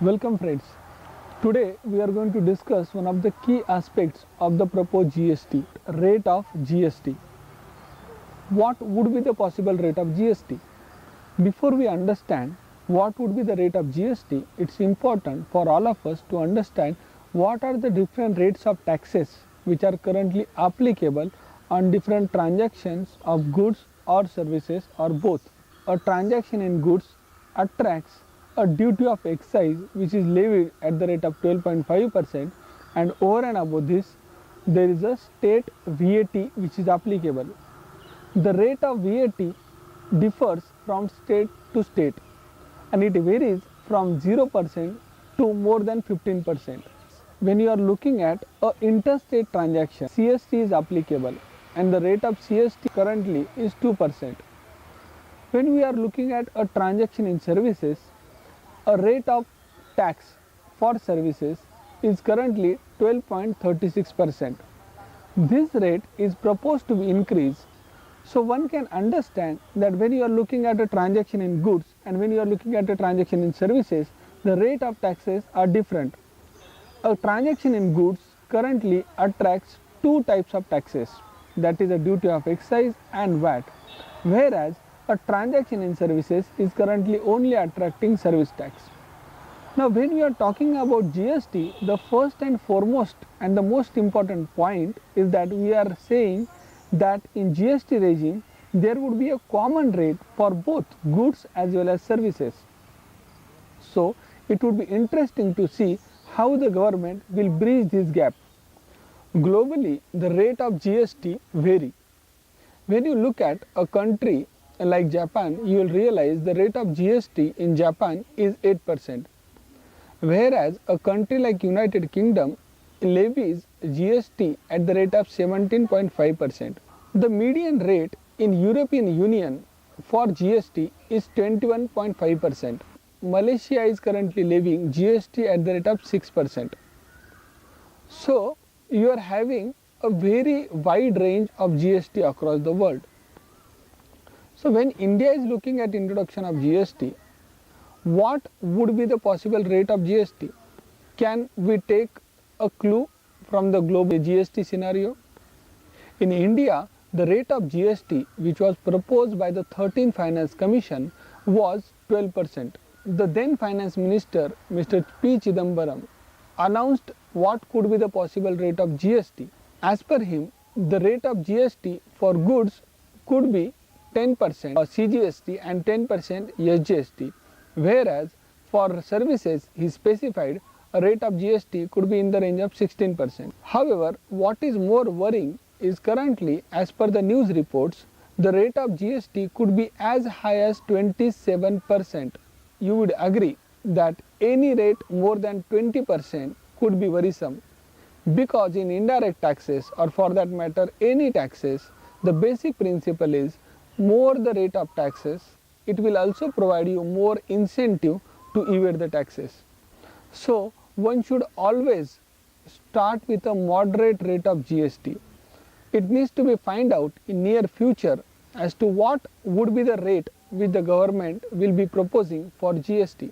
Welcome friends. Today we are going to discuss one of the key aspects of the proposed GST, rate of GST. What would be the possible rate of GST? Before we understand what would be the rate of GST, it's important for all of us to understand what are the different rates of taxes which are currently applicable on different transactions of goods or services or both. A transaction in goods attracts a duty of excise which is levied at the rate of 12.5%, and over and above this there is a state VAT which is applicable. The rate of VAT differs from state to state and it varies from 0% to more than 15%. When you are looking at a interstate transaction, CST is applicable and the rate of CST currently is 2%. When we are looking at a transaction in services, a rate of tax for services is currently 12.36%. This rate is proposed to be increased. So one can understand that when you are looking at a transaction in goods and when you are looking at a transaction in services, the rate of taxes are different. A transaction in goods currently attracts two types of taxes, that is a duty of excise and VAT, whereas a transaction in services is currently only attracting service tax. Now when we are talking about GST, the first and foremost and the most important point is that we are saying that in GST regime there would be a common rate for both goods as well as services. So it would be interesting to see how the government will bridge this gap. Globally, the rate of GST vary. When you look at a country like Japan, you will realize the rate of GST in Japan is 8%, whereas a country like United Kingdom levies GST at the rate of 17.5%. The median rate in European Union for GST is 21.5%. Malaysia is currently levying GST at the rate of 6%. So you are having a very wide range of GST across the world. So when India is looking at introduction of GST, what would be the possible rate of GST? Can we take a clue from the global GST scenario? In India, the rate of GST which was proposed by the 13th Finance Commission was 12%. The then Finance Minister, Mr. P. Chidambaram, announced what could be the possible rate of GST. As per him, the rate of GST for goods could be 10% CGST and 10% SGST, whereas for services he specified a rate of GST could be in the range of 16%. However, what is more worrying is currently, as per the news reports, the rate of GST could be as high as 27%. You would agree that any rate more than 20% could be worrisome, because in indirect taxes, or for that matter any taxes, the basic principle is more the rate of taxes, it will also provide you more incentive to evade the taxes. So one should always start with a moderate rate of GST. It needs to be find out in near future as to what would be the rate which the government will be proposing for GST.